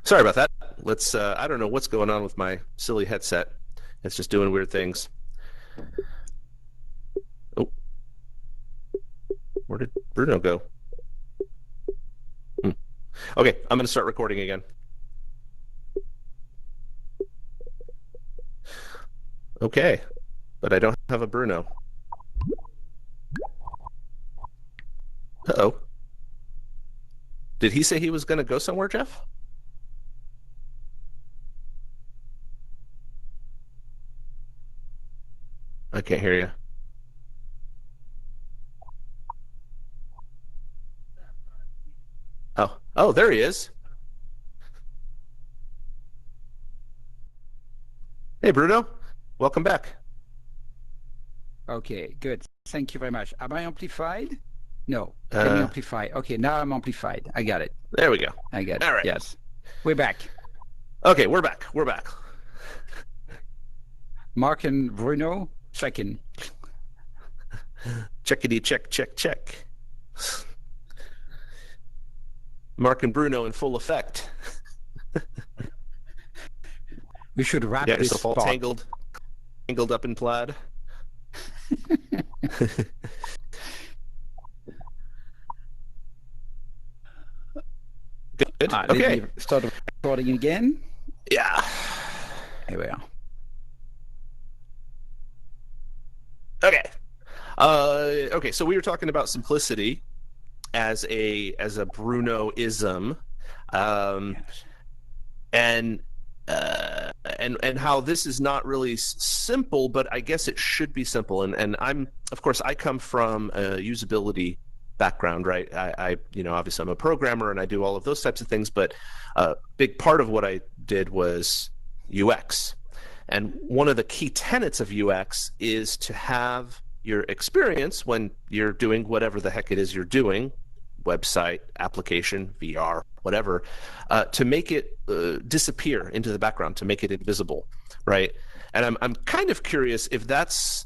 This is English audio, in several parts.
Sorry about that. Let's. I don't know what's going on with my silly headset. It's just doing weird things. Oh, where did Bruno go? Okay, I'm going to start recording again. Okay, but I don't have a Bruno. Uh-oh. Did he say he was going to go somewhere, Jeff? I can't hear you. Oh, there he is. Hey, Bruno. Welcome back. Okay, good. Thank you very much. Am I amplified? No. Can you Uh, amplify? Okay, now I'm amplified. I got it. there we go. I got it. All right. Yes. We're back. Okay, we're back. We're back. Mark and Bruno, checking. Checkity check, check, check. Mark and Bruno in full effect. We should wrap Yeah, this yourself all spot. tangled up in plaid. Good. Let Okay. me start recording again. Yeah. Here we are. Okay. Okay. So we were talking about simplicity as a Bruno-ism, Yes. and and how this is not really simple, but I guess it should be simple. And of course, I come from a usability background, right? Obviously I'm a programmer and I do all of those types of things, but a big part of what I did was UX. And one of the key tenets of UX is to have your experience when you're doing whatever the heck it is you're doing, website, application, VR, whatever, to make it disappear into the background, to make it invisible, right? And I'm kind of curious if that's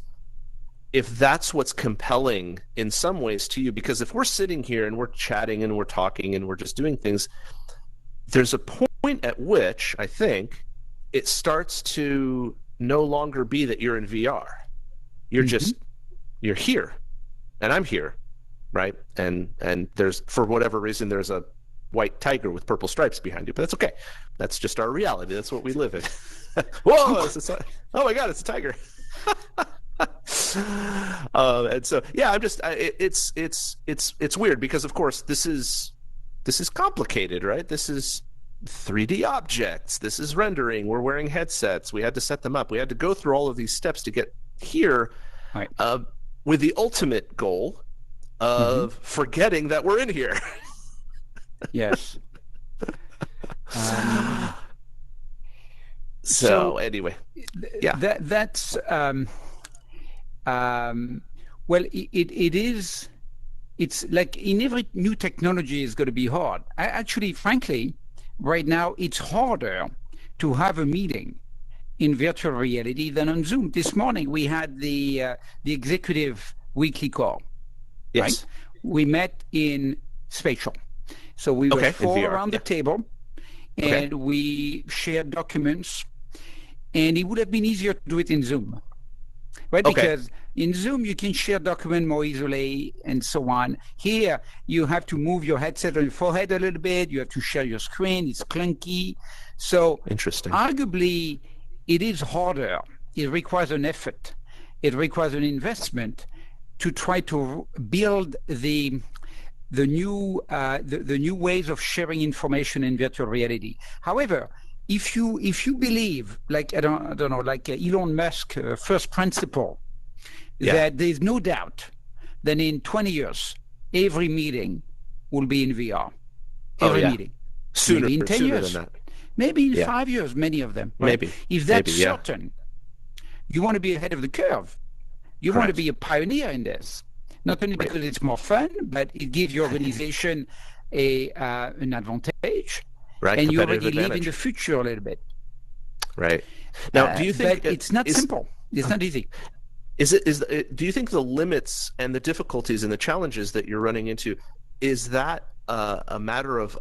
what's compelling in some ways to you, because if we're sitting here and we're chatting and we're talking and we're just doing things, there's a point at which I think it starts to no longer be that you're in VR. You're just you're here, and I'm here, right? And there's, for whatever reason, there's a white tiger with purple stripes behind you, but that's okay. That's just our reality. That's what we live in. Whoa! Oh my God! It's a tiger. And so, yeah, it's weird because, of course, this is complicated, right? This is 3D objects. This is rendering. We're wearing headsets. We had to set them up. We had to go through all of these steps to get here, Right. with the ultimate goal of forgetting that we're in here. Yes. So anyway, yeah. That's well, it is. It's like in every new technology is going to be hard. Actually, frankly, right now it's harder to have a meeting in virtual reality than on Zoom. This morning we had the executive weekly call. Yes. Right? We met in spatial. So we were Okay, in four VR, around the table, and Okay. we shared documents. And it would have been easier to do it in Zoom, right? Okay. Because in Zoom you can share document more easily and so on. Here you have to move your headset on your forehead a little bit. You have to share your screen. It's clunky. So Interesting. arguably, it is harder. It requires an effort. It requires an investment to try to build the new ways of sharing information in virtual reality. However, if you believe, like I don't know, like Elon Musk, first principle, Yeah. that there's no doubt that in 20 years every meeting will be in VR. Every yeah. meeting. Sooner, Maybe in 10 sooner years. than that. Maybe in Yeah. 5 years, many of them. Right? Maybe. If that's Maybe, yeah. certain, you want to be ahead of the curve. You want to Correct. be a pioneer in this. Not only because it's more fun, but it gives your organization an advantage. Right. And you Competitive already live in advantage. the future a little bit. Right. Now, do you think But it's not simple. It's not easy. do you think the limits and the difficulties and the challenges that you're running into, is that a matter of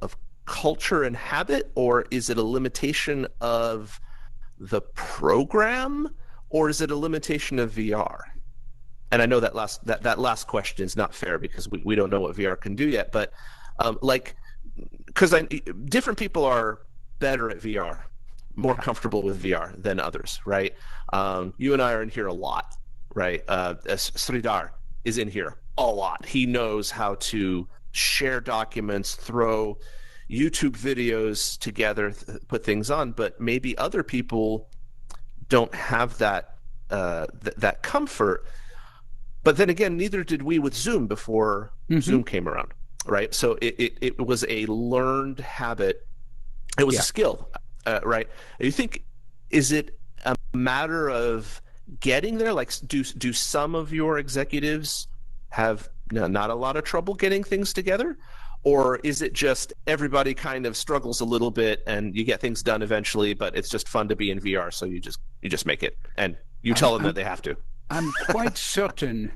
culture and habit, or is it a limitation of the program, or is it a limitation of VR? And I know that last question is not fair because we don't know what VR can do yet, but because different people are better at VR, more comfortable with VR than others, right? You and I are in here a lot, right? Sridhar is in here a lot. He knows how to share documents, throw YouTube videos together, put things on, but maybe other people don't have that that comfort. But then again, neither did we with Zoom before Zoom came around, right? So it was a learned habit. It was a skill, right? You think, is it a matter of getting there? Like, do some of your executives have not a lot of trouble getting things together? Or is it just everybody kind of struggles a little bit and you get things done eventually, but it's just fun to be in VR, so you just make it and you tell them that they have to? I'm quite certain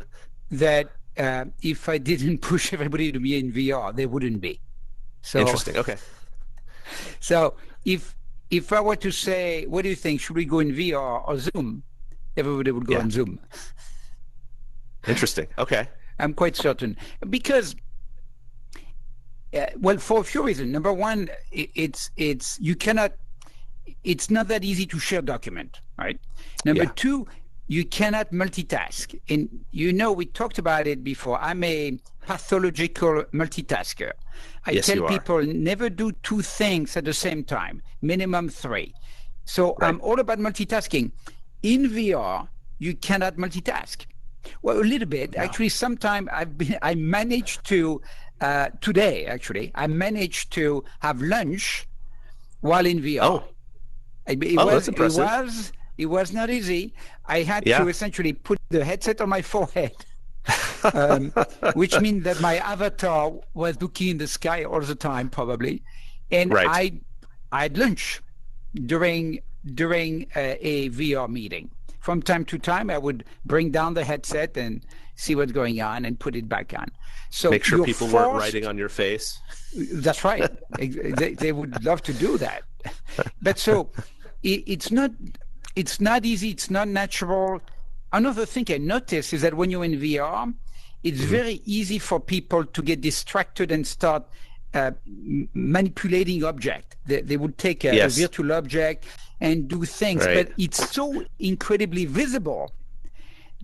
that if I didn't push everybody to be in VR, they wouldn't be. So interesting. Okay. So if I were to say, what do you think? Should we go in VR or Zoom? Everybody would go on Zoom. Interesting. Okay. I'm quite certain because, well, for a few reasons. Number one, it's not that easy to share document, right? Number two, you cannot multitask. And we talked about it before. I'm a pathological multitasker. I tell people never do two things at the same time, minimum three. So I'm all about multitasking. In VR, you cannot multitask. Well, a little bit. No. Actually, sometime I managed to, today actually, I managed to have lunch while in VR. Oh, that's impressive. It was not easy. I had to essentially put the headset on my forehead, which means that my avatar was looking in the sky all the time, probably. And I had lunch during a VR meeting. From time to time, I would bring down the headset and see what's going on and put it back on. So make sure people weren't writing on your face. That's right. They would love to do that. But so it's not easy. It's not natural. Another thing I noticed is that when you're in VR, it's very easy for people to get distracted and start manipulating object. They would take a virtual object and do things, but it's so incredibly visible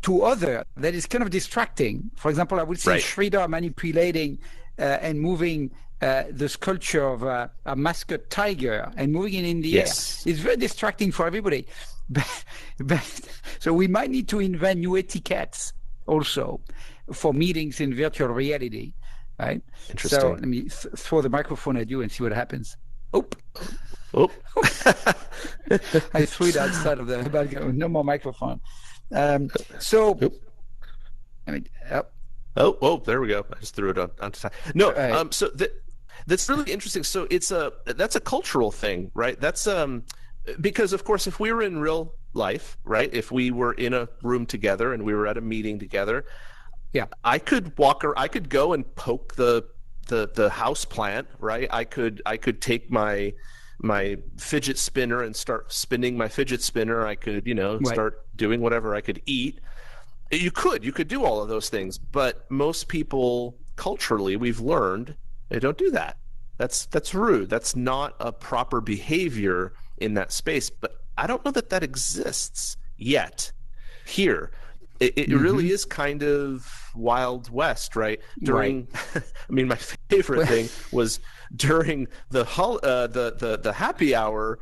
to others that it's kind of distracting. For example, I would see Sridhar manipulating and moving the sculpture of a mascot tiger and moving it in the air. It's very distracting for everybody. But so we might need to invent new etiquettes also for meetings in virtual reality, right? Interesting. So let me throw the microphone at you and see what happens. Oh. I threw it outside of the balcony. No more microphone. So, I mean, there we go. I just threw it onto time. No, so that's really interesting. So that's a cultural thing, right? That's because of course, if we were in real life, right? If we were in a room together and we were at a meeting together, I could go and poke the house plant, right? I could take my fidget spinner and start spinning my fidget spinner. I could, start doing whatever I could eat. You could do all of those things, but most people culturally, we've learned they don't do that. That's rude. That's not a proper behavior in that space. But I don't know that exists yet here. It really is kind of Wild West, right? I mean, my favorite thing was during the happy hour.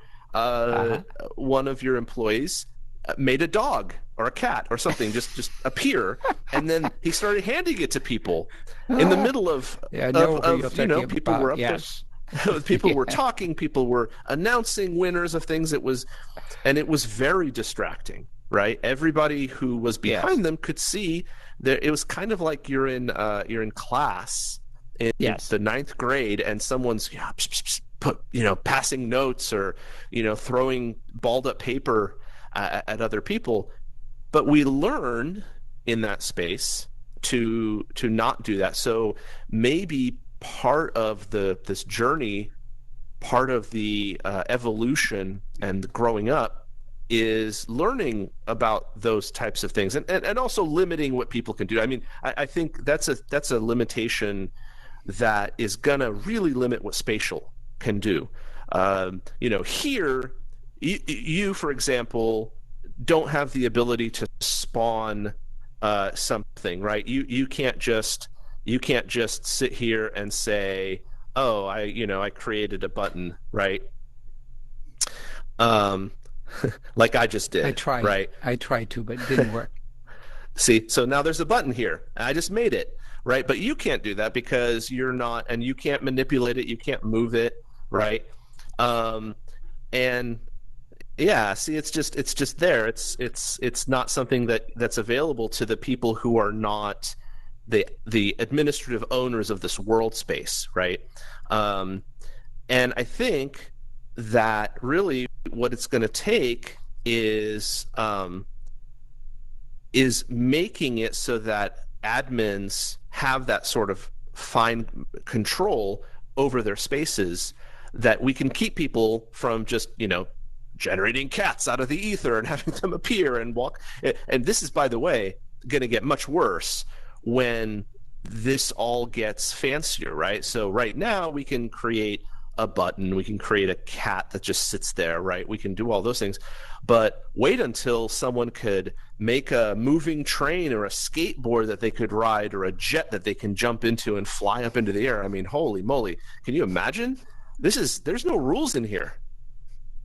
One of your employees made a dog or a cat or something just appear, and then he started handing it to people in the middle of people were up there. People were talking. People were announcing winners of things. It was very distracting. Right, everybody who was behind them could see that it was kind of like you're in class in the ninth grade, and someone's passing notes or throwing balled up paper at other people. But we learn in that space to not do that. So maybe part of this journey part of the evolution and growing up is learning about those types of things, and also limiting what people can do. I mean, I think that's a limitation that is gonna really limit what spatial can do. Here, you, for example, don't have the ability to spawn something, right? You can't just sit here and say, oh, I created a button, right? Like I just did. Right? I tried to, but it didn't work. See, so now there's a button here. I just made it, right? But you can't do that because you're not, and you can't manipulate it. You can't move it, right? And yeah, see, it's just there. It's not something that's available to the people who are not the administrative owners of this world space, right? And I think that really what it's going to take is making it so that admins have that sort of fine control over their spaces, that we can keep people from just, generating cats out of the ether and having them appear and walk. And this is, by the way, going to get much worse when this all gets fancier, right? So right now we can create a button, we can create a cat that just sits there, right? We can do all those things. But wait until someone could make a moving train or a skateboard that they could ride, or a jet that they can jump into and fly up into the air. I mean, holy moly. Can you imagine? There's no rules in here,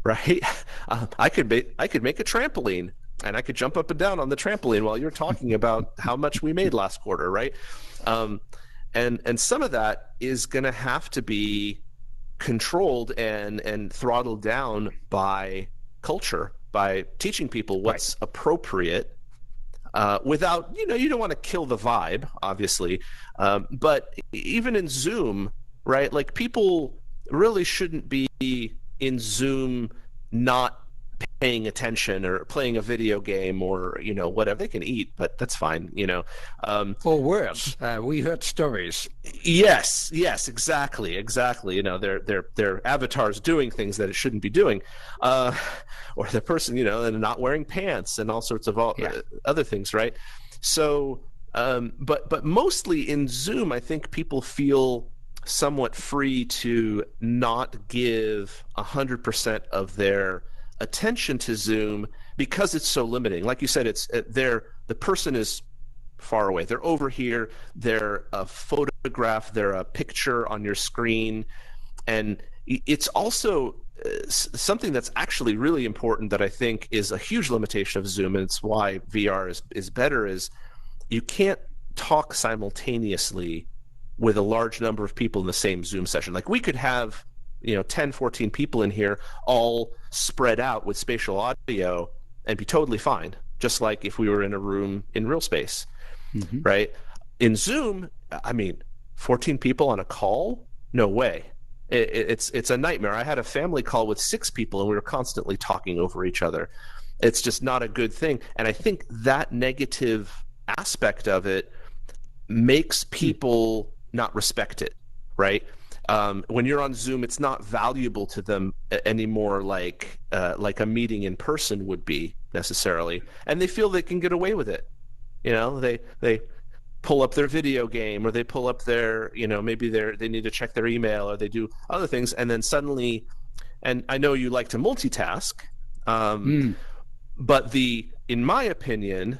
right? I could make a trampoline, and I could jump up and down on the trampoline while you're talking about how much we made last quarter, right? And some of that is going to have to be controlled and throttled down by culture, by teaching people what's appropriate, without, you don't want to kill the vibe, obviously. But even in Zoom, right? Like, people really shouldn't be in Zoom not paying attention or playing a video game or whatever. They can eat, but that's fine. Or worse, we heard stories. Yes, exactly. Their avatars doing things that it shouldn't be doing, or the person and not wearing pants and all sorts of other things, right? So, but mostly in Zoom, I think people feel somewhat free to not give 100% of their attention to Zoom because it's so limiting. Like you said, the person is far away. They're over here. They're a photograph. They're a picture on your screen. And it's also something that's actually really important that I think is a huge limitation of Zoom, and it's why VR is better, is you can't talk simultaneously with a large number of people in the same Zoom session. Like, we could have 10, 14 people in here all spread out with spatial audio and be totally fine, just like if we were in a room in real space, right? In Zoom, 14 people on a call? No way. It's a nightmare. I had a family call with 6 people, and we were constantly talking over each other. It's just not a good thing. And I think that negative aspect of it makes people not respect it, right? When you're on Zoom, it's not valuable to them anymore, like a meeting in person would be necessarily, and they feel they can get away with it. They pull up their video game, or they pull up their, maybe they need to check their email, or they do other things, and then suddenly, and I know you like to multitask, but in my opinion,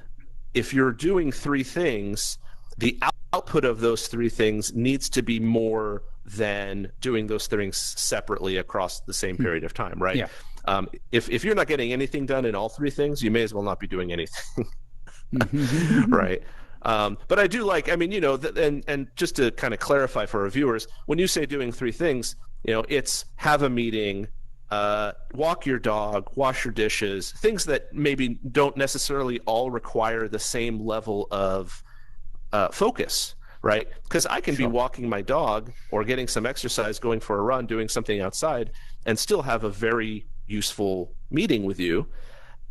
if you're doing 3 things, the output of those 3 things needs to be more than doing those things separately across the same period of time, right? Yeah. If you're not getting anything done in all 3 things, you may as well not be doing anything, right? But I do like, and just to kind of clarify for our viewers, when you say doing 3 things, it's have a meeting, walk your dog, wash your dishes, things that maybe don't necessarily all require the same level of focus, right? Because I can be walking my dog or getting some exercise, going for a run, doing something outside, and still have a very useful meeting with you.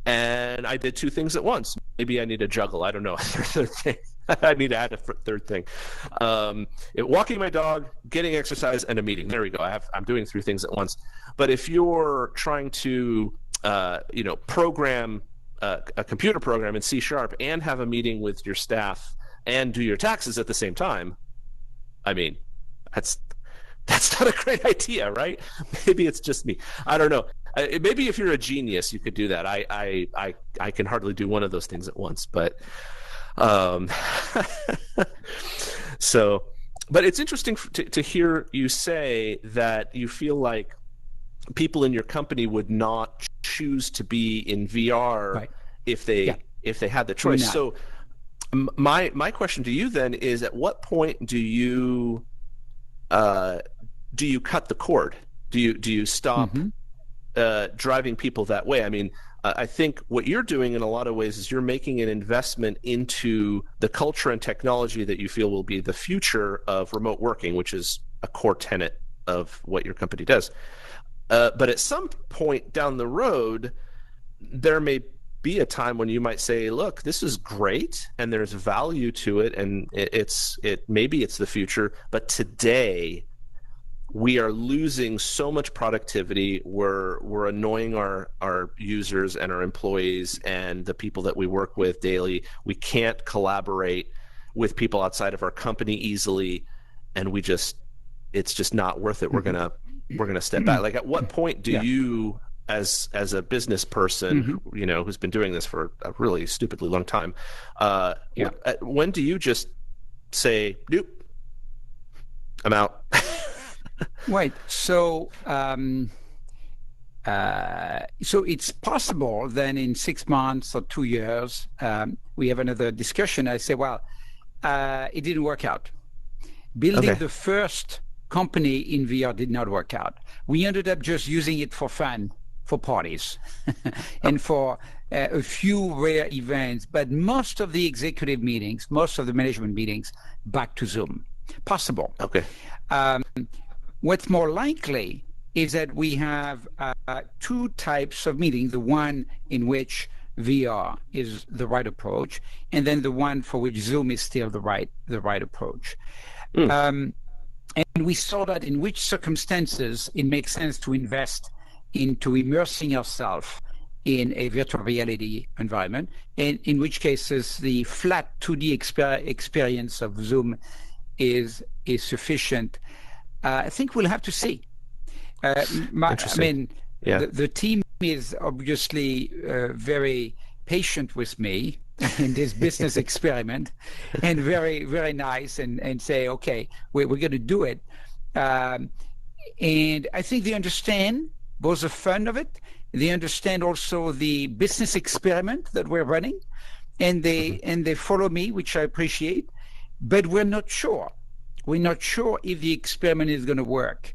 And I did 2 things at once. Maybe I need to juggle. I don't know. I need to add a third thing. Walking my dog, getting exercise, and a meeting. There we go. I'm doing 3 things at once. But if you're trying to, program a computer program in C# and have a meeting with your staff and do your taxes at the same time, I mean, that's not a great idea, right? Maybe it's just me. I don't know. Maybe if you're a genius, you could do that. I can hardly do one of those things at once, but so, but it's interesting to hear you say that you feel like people in your company would not choose to be in VR Right. if they had the choice. So my question to you then is, at what point do you cut the cord? Do you stop driving people that way? I mean, I think what you're doing in a lot of ways is you're making an investment into the culture and technology that you feel will be the future of remote working, which is a core tenet of what your company does. But at some point down the road, there may be a time when you might say, look, this is great and there's value to it, and maybe it's the future, but today we are losing so much productivity. We're annoying our users and our employees and the people that we work with daily. We can't collaborate with people outside of our company easily, and it's just not worth it. We're gonna step back. Like, at what point do you, as a business person, who's been doing this for a really stupidly long time, when do you just say, nope, I'm out? Right. So, so it's possible then in 6 months or 2 years, we have another discussion. I say, well, it didn't work out. Building the first company in VR did not work out. We ended up just using it for fun, for parties, and for a few rare events. But most of the executive meetings, most of the management meetings, back to Zoom. Possible. Okay. What's more likely is that we have 2 types of meetings: the one in which VR is the right approach, and then the one for which Zoom is still the right approach. And we saw that in which circumstances it makes sense to invest into immersing ourselves in a virtual reality environment, and in which cases the flat 2D experience of Zoom is sufficient. I think we'll have to see. I mean, the team is obviously very patient with me in this business experiment, and very, very nice, and say, okay, we're going to do it. And I think they understand both the fun of it, they understand also the business experiment that we're running, and they follow me, which I appreciate. But we're not sure. We're not sure if the experiment is going to work,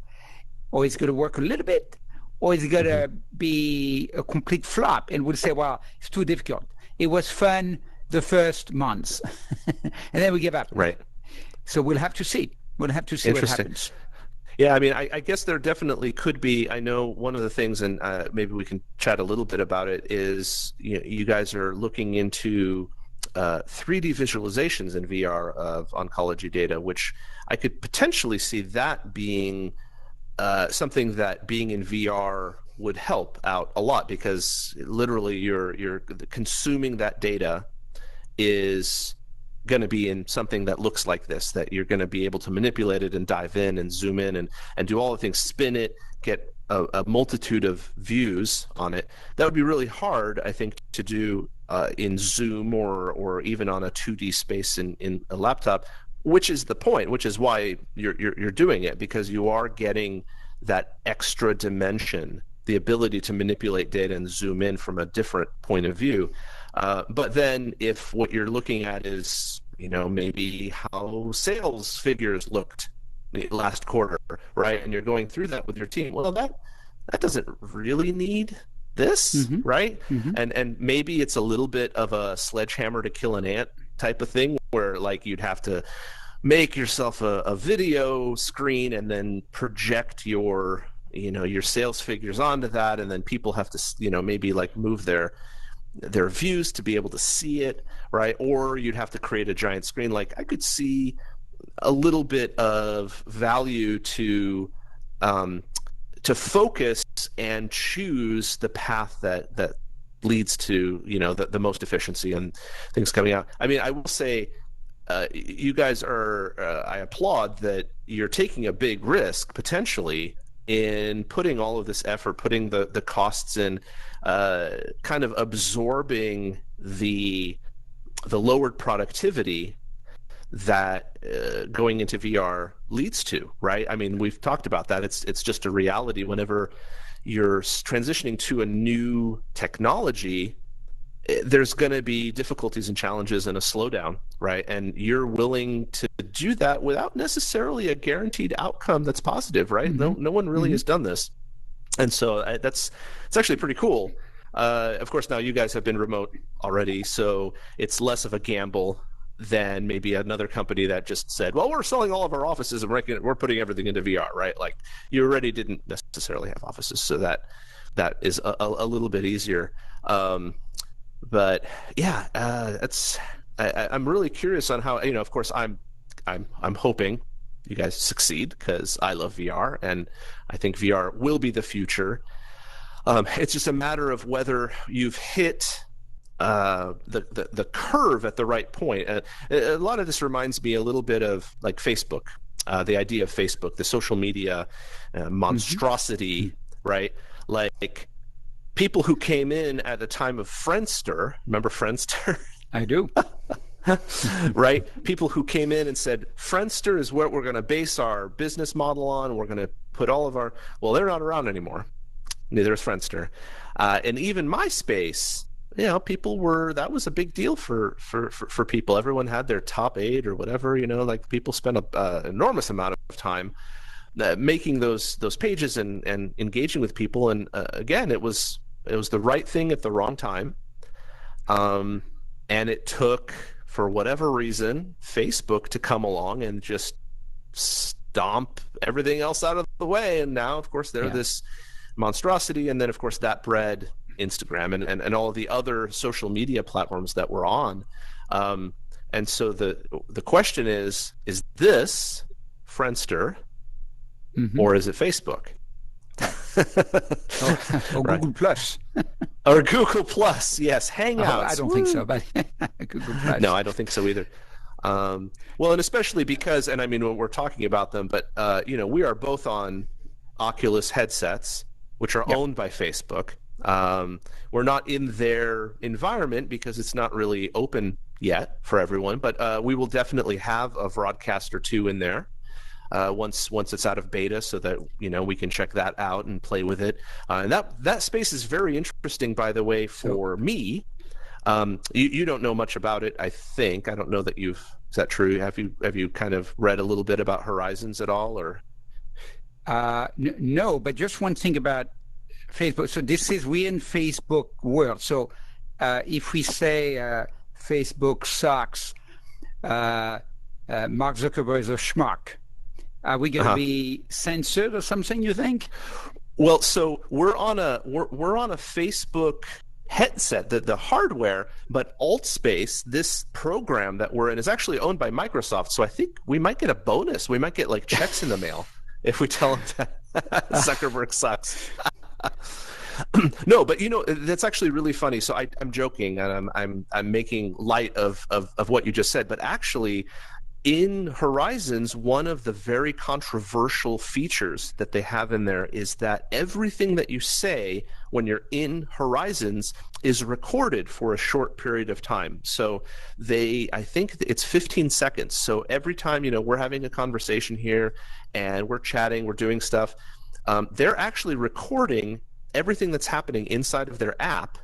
or it's going to work a little bit, or it's going to be a complete flop, and we'll say, well, it's too difficult. It was fun the first months, and then we give up. Right. So we'll have to see. We'll have to see what happens. Yeah, I mean, I guess there definitely could be. I know one of the things, and maybe we can chat a little bit about it, is you guys are looking into 3D visualizations in VR of oncology data, which I could potentially see that being something that being in VR would help out a lot, because literally you're consuming that data is going to be in something that looks like this, that you're going to be able to manipulate it and dive in and zoom in and do all the things, spin it, get a multitude of views on it. That would be really hard, I think, to do in Zoom or even on a 2D space in a laptop, which is the point, which is why you're doing it, because you are getting that extra dimension, the ability to manipulate data and zoom in from a different point of view. But then if what you're looking at is, maybe how sales figures looked last quarter, right? And you're going through that with your team. Well, that doesn't really need this, right? And maybe it's a little bit of a sledgehammer to kill an ant type of thing, where like you'd have to make yourself a video screen and then project your sales figures onto that, and then people have to maybe like move their their views to be able to see it, right? Or you'd have to create a giant screen. Like I could see a little bit of value to focus and choose the path that leads to the most efficiency and things coming out. I mean, I will say, you guys are. I applaud that you're taking a big risk potentially in putting all of this effort, putting the costs in, kind of absorbing the lowered productivity that going into VR leads to, right? I mean, we've talked about that. It's just a reality. Whenever you're transitioning to a new technology, there's going to be difficulties and challenges and a slowdown, right? And you're willing to do that without necessarily a guaranteed outcome that's positive, right? Mm-hmm. No one really Mm-hmm. has done this, and so it's actually pretty cool. Of course, now you guys have been remote already, so it's less of a gamble than maybe another company that just said, well, we're selling all of our offices and we're putting everything into VR, right? Like you already didn't necessarily have offices, so that is a little bit easier. But yeah, I'm really curious on how, of course I'm hoping you guys succeed because I love VR and I think VR will be the future. It's just a matter of whether you've hit the curve at the right point. A lot of this reminds me a little bit of like Facebook, the idea of Facebook, the social media monstrosity, mm-hmm. right? Like people who came in at the time of Friendster, remember Friendster? I do. Right? People who came in and said, Friendster is what we're going to base our business model on. We're going to put all of our, well, they're not around anymore. Neither is Friendster. And even MySpace, people that was a big deal for people. Everyone had their top 8 or whatever, like people spent an enormous amount of time making those pages and engaging with people. And again, it was the right thing at the wrong time. And it took, for whatever reason, Facebook to come along and just stomp everything else out of the way. And now, of course, they're this monstrosity. And then, of course, that bred Instagram and all of the other social media platforms that we're on. And so the question is this Friendster, mm-hmm. or is it Facebook? or right. Google Plus. Or Google Plus, yes. Hangouts. I don't think so, but Google Plus. No, I don't think so either. Well, and especially because, and I mean, when we're talking about them, but, we are both on Oculus headsets, which are owned by Facebook. We're not in their environment because it's not really open yet for everyone, but we will definitely have a VRODCast or 2 in there once it's out of beta, so that we can check that out and play with it. And that space is very interesting, by the way, for me. You don't know much about it, I think. I don't know that is that true? Have you kind of read a little bit about Horizons at all, or? No, but just one thing about Facebook. So we're in Facebook world. So if we say Facebook sucks, Mark Zuckerberg is a schmuck, are we going to be censored or something, you think? Well, so we're on a Facebook headset, the hardware, but AltSpace, this program that we're in, is actually owned by Microsoft. So I think we might get a bonus. We might get like checks in the mail if we tell them that Zuckerberg sucks. No, but that's actually really funny. So I'm joking and I'm making light of what you just said, but actually in Horizons, one of the very controversial features that they have in there is that everything that you say when you're in Horizons is recorded for a short period of time. So I think it's 15 seconds. So every time, we're having a conversation here and we're chatting, we're doing stuff, they're actually recording everything that's happening inside of their app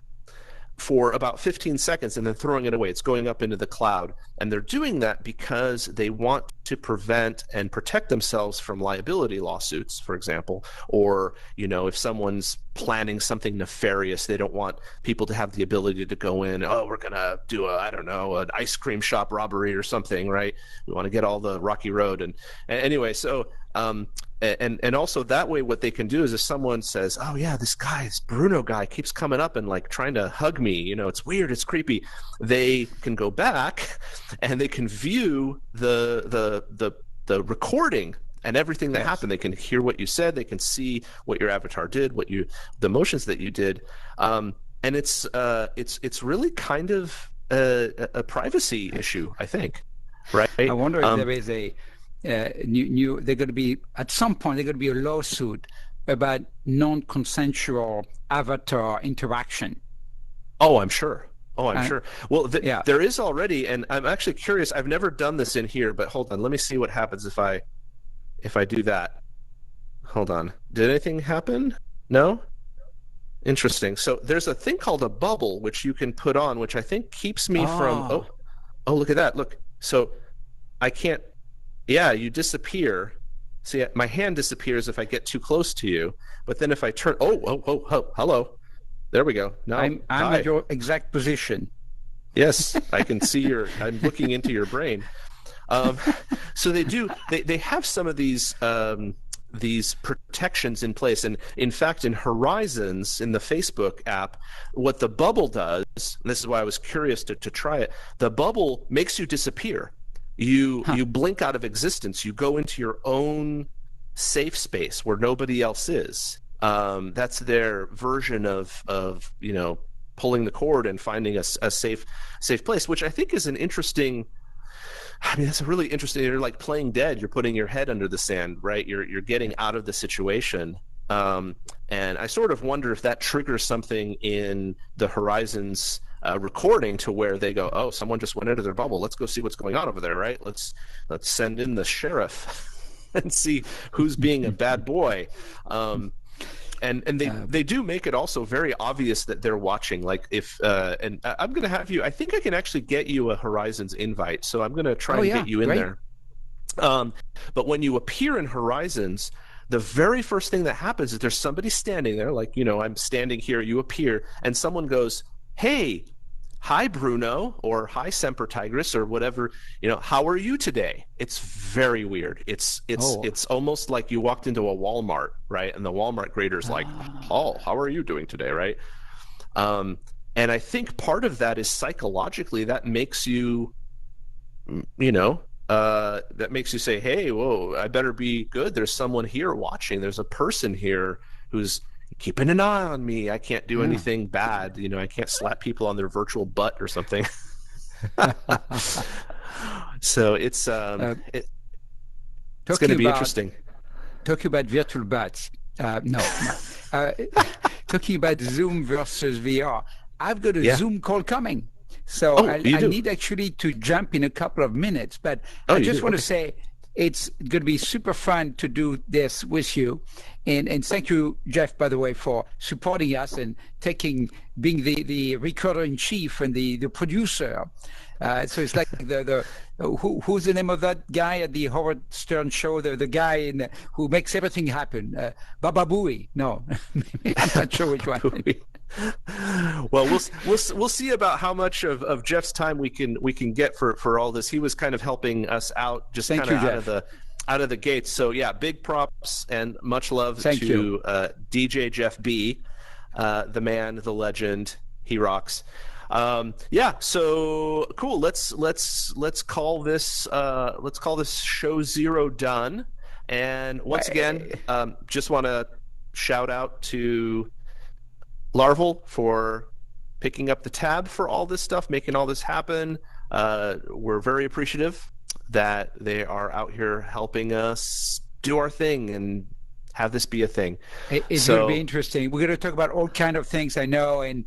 for about 15 seconds and then throwing it away. It's going up into the cloud. And they're doing that because they want to prevent and protect themselves from liability lawsuits, for example, or, if someone's planning something nefarious, they don't want people to have the ability to go in, we're going to do an ice cream shop robbery or something, right? We want to get all the Rocky Road. And anyway, so and also that way what they can do is if someone says, oh yeah, this Vruno guy keeps coming up and like trying to hug me, it's weird, it's creepy, they can go back and they can view the recording and everything that happened. They can hear what you said, they can see what your avatar did, the motions that you did, and it's really kind of a privacy issue, I think, right? I wonder if there is a they're going to be, at some point, there's going to be a lawsuit about non-consensual avatar interaction. Oh, I'm sure. Sure. Well, there is already, and I'm actually curious. I've never done this in here, but hold on. Let me see what happens if I do that. Hold on. Did anything happen? No? Interesting. So there's a thing called a bubble, which you can put on, which I think keeps me from... Oh, look at that. Look. So I can't... Yeah, you disappear. See, my hand disappears if I get too close to you. But then if I turn... Oh, hello. There we go. Now I'm at your exact position. Yes, I can see I'm looking into your brain. So they have some of these protections in place. And in fact, in Horizons, in the Facebook app, what the bubble does, and this is why I was curious to try it, the bubble makes you disappear. You blink out of existence. You go into your own safe space where nobody else is. That's their version of pulling the cord and finding a safe place, which I think is an interesting... I mean, that's a really interesting... You're like playing dead. You're putting your head under the sand, right? You're getting out of the situation. And I sort of wonder if that triggers something in the Horizons recording to where they go, oh, someone just went into their bubble. Let's go see what's going on over there, right? Let's send in the sheriff and see who's being a bad boy. And they do make it also very obvious that they're watching. Like if and I'm going to have you. I think I can actually get you a Horizons invite. So I'm going to try and get you in there. But when you appear in Horizons, the very first thing that happens is there's somebody standing there. Like I'm standing here. You appear, and someone goes, "Hey, hi Vruno," or "Hi Semper Tigris," or whatever. How are you today? It's very weird. It's almost like you walked into a Walmart, right? And the Walmart grader's like, "Oh, how are you doing today?" Right? And I think part of that is psychologically that makes you, that makes you say, "Hey, whoa, I better be good. There's someone here watching. There's a person here who's keeping an eye on me. I can't do anything bad. I can't slap people on their virtual butt or something." So it's going to be interesting. Talking about virtual butts. No. Talking about Zoom versus VR. I've got a Zoom call coming. So I need actually to jump in a couple of minutes, but I just want to say it's going to be super fun to do this with you. And thank you, Jeff, by the way, for supporting us and being the recorder in chief and the producer. So it's like who's the name of that guy at the Howard Stern show? The guy who makes everything happen. Baba Booey. No, I'm not sure which one. Well, we'll see about how much of Jeff's time we can get for all this. He was kind of helping us out, just kind of out of the gates. So yeah, big props and much love to DJ Jeff B, the man, the legend. He rocks. So cool. Let's call this show 0 done. And once again, just want to shout out to Larval for picking up the tab for all this stuff, making all this happen. We're very appreciative that they are out here helping us do our thing and have this be a thing. It's going to be interesting. We're going to talk about all kind of things, I know, and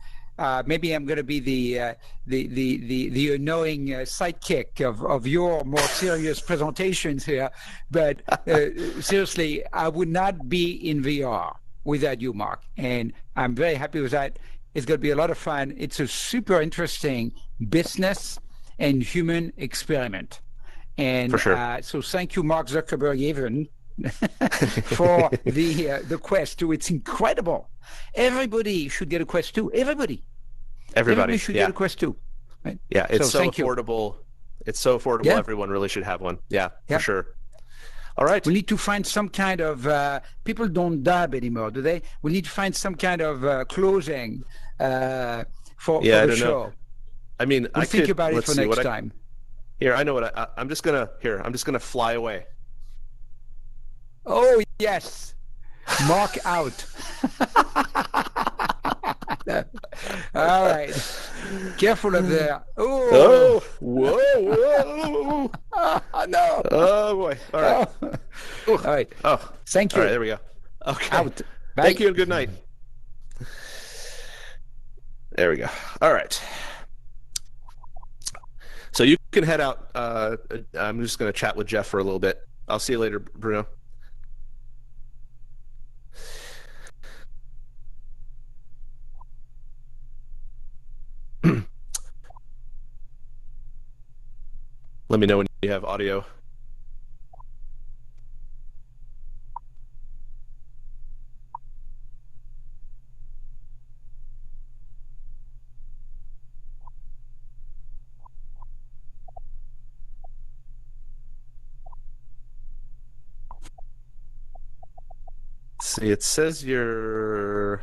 maybe I'm going to be the annoying sidekick of your more serious presentations here. But seriously, I would not be in VR without you, Mark, and I'm very happy with that. It's going to be a lot of fun. It's a super interesting business and human experiment. And for sure. So thank you, Mark Zuckerberg, even for the Quest 2. It's incredible. Everybody should get a Quest 2. Everybody should get a Quest 2. Right? Yeah, it's so affordable. It's so affordable. Yeah. Everyone really should have one. Yeah, for sure. All right. We need to find some kind of people don't dab anymore, do they? We need to find some kind of closing for Yeah, I the don't know. show. I mean, We'll I think could. about it Let's for see next what I. time. Here, I know what I'm just gonna. Here, I'm just gonna fly away. Oh yes, Mark out. All right, careful up there. Oh, Oh, whoa, whoa. no. Oh boy. All right. Oh. Ooh. All right. Oh. Thank All right. you. There we go. Okay. Out. Bye. Thank you and good night. There we go. All right. So you can head out. I'm just going to chat with Jeff for a little bit. I'll see you later, Bruno. Let me know when you have audio. See, it says you're